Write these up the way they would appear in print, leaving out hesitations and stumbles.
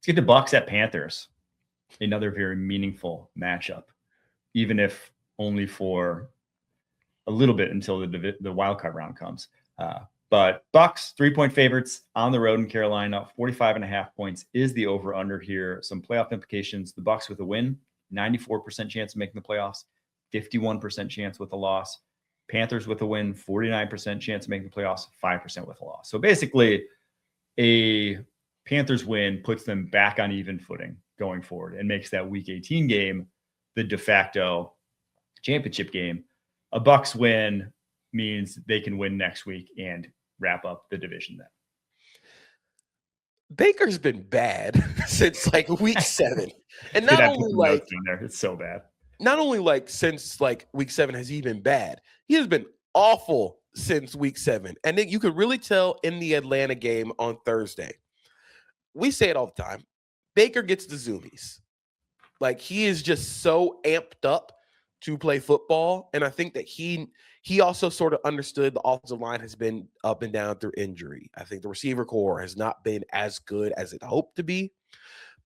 get the Bucs at Panthers. Another very meaningful matchup, even if only for a little bit until the wild card round comes. But Bucs 3-point favorites on the road in Carolina. 45.5 points is the over under here. Some playoff implications. The Bucs with a win, 94% chance of making the playoffs, 51% chance with a loss. Panthers with a win, 49% chance of making the playoffs, 5% with a loss. So basically, a Panthers win puts them back on even footing going forward and makes that Week 18 game the de facto championship game. A Bucs win means they can win next week and wrap up the division then. Baker's been bad since like week 7. And not only like there, it's so bad. Not only like since like week 7 has he been bad, he has been awful since week 7. And then you could really tell in the Atlanta game on Thursday. We say it all the time. Baker gets the zoomies. Like he is just so amped up to play football. And I think that he also sort of understood the offensive line has been up and down through injury. I think the receiver core has not been as good as it hoped to be.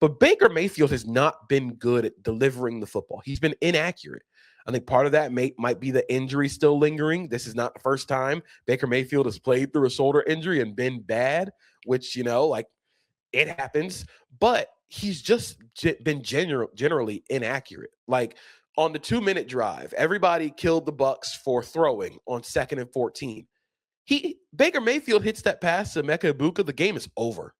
But Baker Mayfield has not been good at delivering the football. He's been inaccurate. I think part of that might be the injury still lingering. This is not the first time Baker Mayfield has played through a shoulder injury and been bad, which, like it happens. But he's just been generally inaccurate. Like on the 2-minute drive, everybody killed the Bucs for throwing on 2nd and 14. Baker Mayfield hits that pass to Emeka Egbuka, the game is over.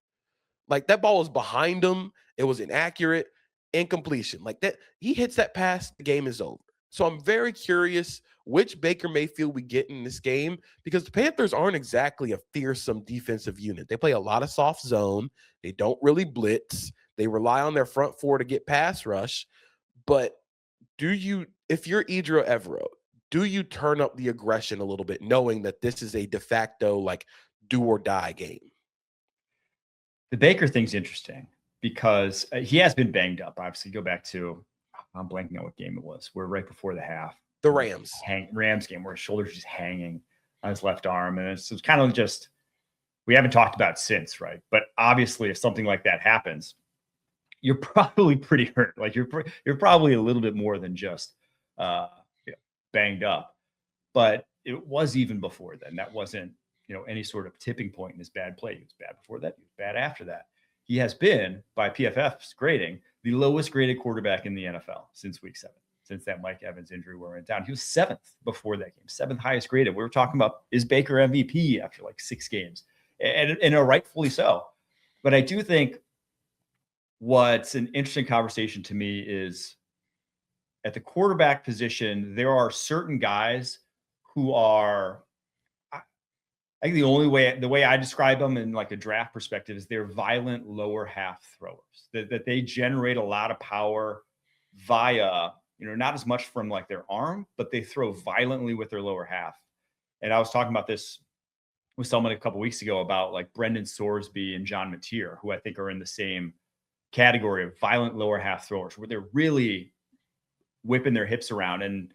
Like that ball was behind him. It was inaccurate, incompletion. Like that, he hits that pass, the game is over. So I'm very curious which Baker Mayfield we get in this game because the Panthers aren't exactly a fearsome defensive unit. They play a lot of soft zone. They don't really blitz. They rely on their front four to get pass rush. But if you're Idro Evero, do you turn up the aggression a little bit knowing that this is a de facto like do or die game? The Baker thing's interesting because he has been banged up. Obviously, go back to, I'm blanking on what game it was. We're right before the half. The Rams. Rams game where his shoulder's just hanging on his left arm. And it's kind of just, we haven't talked about it since, right? But obviously, if something like that happens, you're probably pretty hurt. Like you're probably a little bit more than just banged up. But it was even before then. That wasn't any sort of tipping point in his bad play. He was bad before that. He was bad after that. He has been, by PFF's grading, the lowest graded quarterback in the NFL since week 7, since that Mike Evans injury went down. He was 7th before that game, 7th highest graded. We were talking about, is Baker MVP after like 6 games? And rightfully so. But I do think what's an interesting conversation to me is at the quarterback position, there are certain guys who are, I think the way I describe them in like a draft perspective is they're violent lower half throwers, that they generate a lot of power via, not as much from like their arm, but they throw violently with their lower half. And I was talking about this with someone a couple of weeks ago about like Brendan Sorsby and John Mateer, who I think are in the same category of violent lower half throwers where they're really whipping their hips around. And,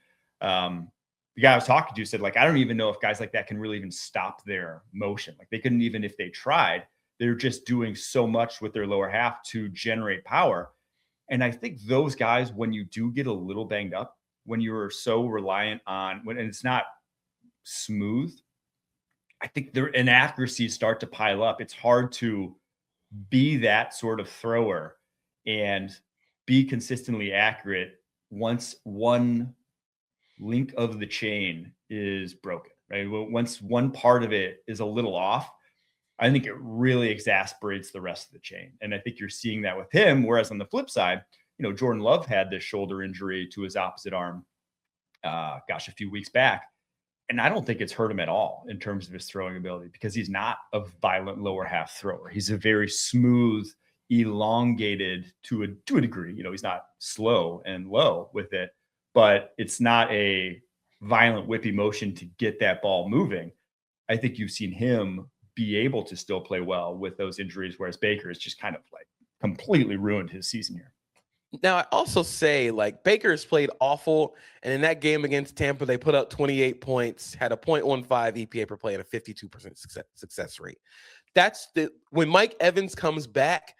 the guy I was talking to said, like, I don't even know if guys like that can really even stop their motion. Like they couldn't even if they tried. They're just doing so much with their lower half to generate power. And I think those guys, when you do get a little banged up, when you're so reliant on and it's not smooth, I think their inaccuracies start to pile up. It's hard to be that sort of thrower and be consistently accurate once one link of the chain is broken, right? Once one part of it is a little off, I think it really exasperates the rest of the chain. And I think you're seeing that with him. Whereas on the flip side, Jordan Love had this shoulder injury to his opposite arm, a few weeks back. And I don't think it's hurt him at all in terms of his throwing ability because he's not a violent lower half thrower. He's a very smooth, elongated to a degree. He's not slow and low with it, but it's not a violent whippy motion to get that ball moving. I think you've seen him be able to still play well with those injuries, whereas Baker has just kind of like completely ruined his season here. Now, I also say like Baker has played awful. And in that game against Tampa, they put up 28 points, had a 0.15 EPA per play and a 52% success rate. When Mike Evans comes back,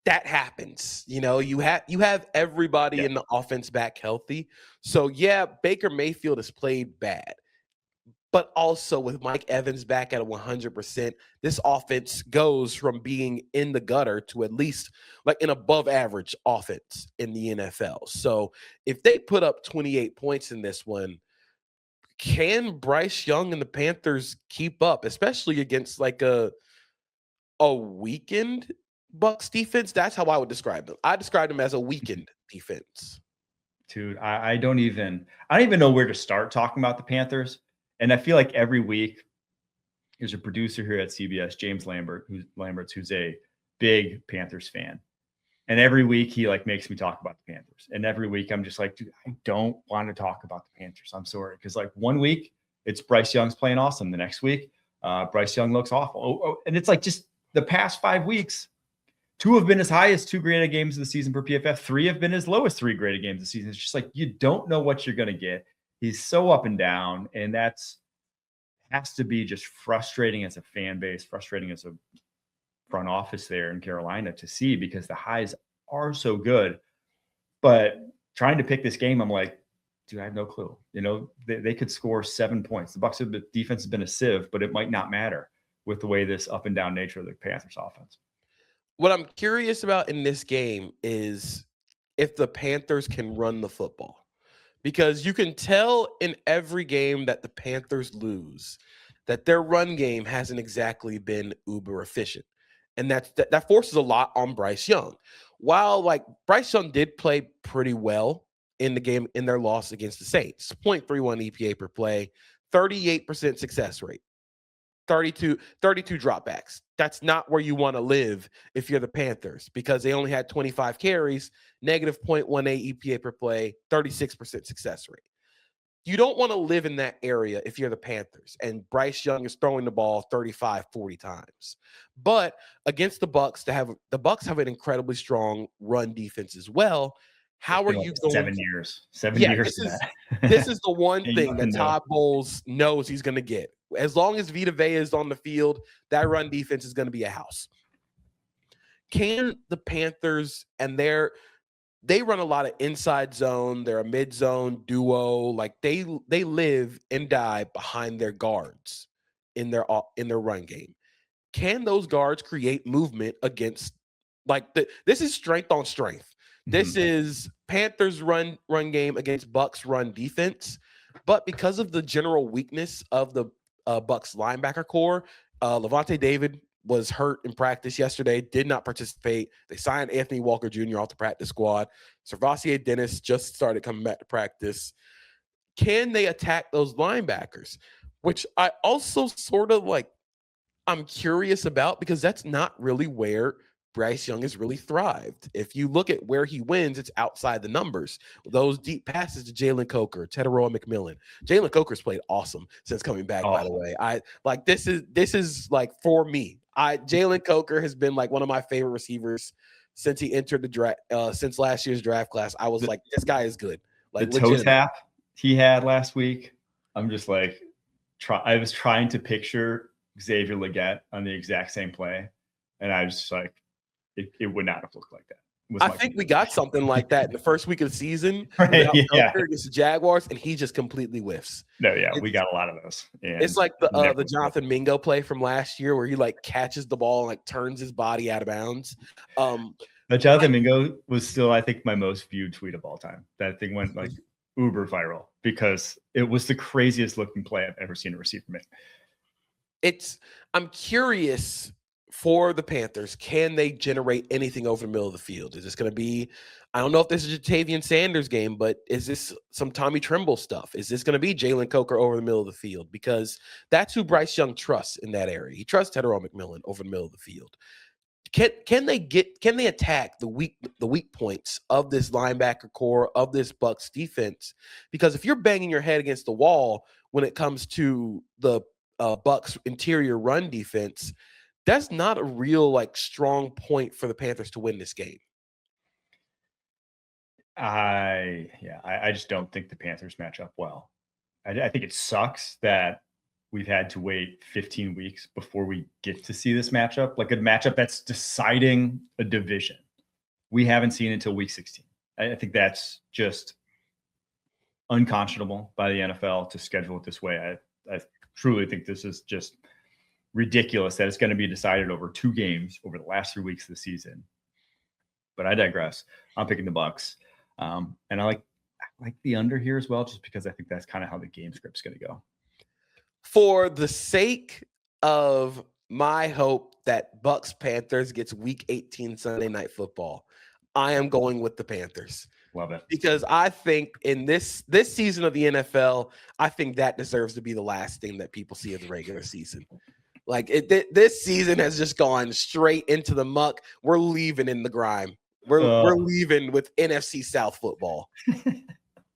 that happens. You have everybody in the offense back healthy. So yeah, Baker Mayfield has played bad. But also with Mike Evans back at 100%, this offense goes from being in the gutter to at least like an above average offense in the NFL. So if they put up 28 points in this one, can Bryce Young and the Panthers keep up, especially against like a weakened Bucks defense? That's how I would describe them. I describe them as a weakened defense. Dude, I don't even know where to start talking about the Panthers. And I feel like every week there's a producer here at CBS, James Lamberts, who's a big Panthers fan. And every week he like makes me talk about the Panthers. And every week I'm just like, dude, I don't want to talk about the Panthers. I'm sorry. Because like one week it's Bryce Young's playing awesome. The next week, Bryce Young looks awful. And it's like just the past 5 weeks, 2 have been as high as 2 graded games of the season per PFF. 3 have been as low as 3 graded games of the season. It's just like you don't know what you're going to get. He's so up and down, and has to be just frustrating as a fan base, frustrating as a front office there in Carolina to see, because the highs are so good. But trying to pick this game, I'm like, dude, I have no clue. They could score 7 points. The Bucs defense has been a sieve, but it might not matter with the way this up and down nature of the Panthers offense. What I'm curious about in this game is if the Panthers can run the football. Because you can tell in every game that the Panthers lose that their run game hasn't exactly been uber efficient. And that forces a lot on Bryce Young. While like Bryce Young did play pretty well in the game in their loss against the Saints, 0.31 EPA per play, 38% success rate. 32 dropbacks. That's not where you want to live if you're the Panthers, because they only had 25 carries, negative 0.18 EPA per play, 36% success rate. You don't want to live in that area if you're the Panthers, and Bryce Young is throwing the ball 35, 40 times. But against the Bucs, the Bucs have an incredibly strong run defense as well. How are you going? 7 years. 7 years. This is the one thing that Todd Bowles knows he's going to get. As long as Vita Vea is on the field, that run defense is going to be a house. Can the Panthers, and they run a lot of inside zone, they're a mid zone duo, like they live and die behind their guards in their run game. Can those guards create movement against this is strength on strength. This is Panthers run game against Bucs run defense. But because of the general weakness of the Bucs linebacker core, Levante David was hurt in practice yesterday, did not participate. They signed Anthony Walker Jr. off the practice squad. Servassier Dennis just started coming back to practice. Can they attack those linebackers? Which I also sort of I'm curious about, because that's not really where Bryce Young has really thrived. If you look at where he wins, it's outside the numbers. Those deep passes to Jalen Coker, Teteroa McMillan. Jalen Coker's played awesome since coming back, by the way. This is like, for me. Jalen Coker has been like one of my favorite receivers since he entered the draft, since last year's draft class. I was like, this guy is good. Like the toe tap he had last week, I'm just like, I was trying to picture Xavier Legette on the exact same play, and I was just like, it would not have looked like that. I think we got something like that in the first week of the season. Right, yeah. Against the Jaguars, and he just completely whiffs. No, yeah, we got a lot of those. It's like the Jonathan Mingo play from last year, where he catches the ball and turns his body out of bounds. The Jonathan Mingo was still, I think, my most viewed tweet of all time. That thing went uber viral because it was the craziest looking play I've ever seen a receiver make. I'm curious for the Panthers, can they generate anything over the middle of the field? Is this going to be, I don't know if this is a Jatavian Sanders game, but is this some Tommy Tremble stuff? Is this going to be Jalen Coker over the middle of the field? Because that's who Bryce Young trusts in that area. He trusts Teteroa McMillan over the middle of the field. Can they attack the weak points of this linebacker core, of this Bucs defense? Because if you're banging your head against the wall when it comes to the Bucs interior run defense, that's not a real strong point for the Panthers to win this game. I just don't think the Panthers match up well. I think it sucks that we've had to wait 15 weeks before we get to see this matchup, like a matchup that's deciding a division. we haven't seen until week 16. I think that's just unconscionable by the NFL to schedule it this way. I truly think this is just ridiculous that it's going to be decided over 2 games over the last 3 weeks of the season. But I digress. I'm picking the Bucs. And I like the under here as well, just because I think that's kind of how the game script's going to go. For the sake of my hope that Bucs Panthers gets week 18 Sunday Night Football, I am going with the Panthers. Love it. Because I think in this season of the NFL, I think that deserves to be the last thing that people see in the regular season. Like this season has just gone straight into the muck. We're leaving in the grime. We're leaving with NFC South football.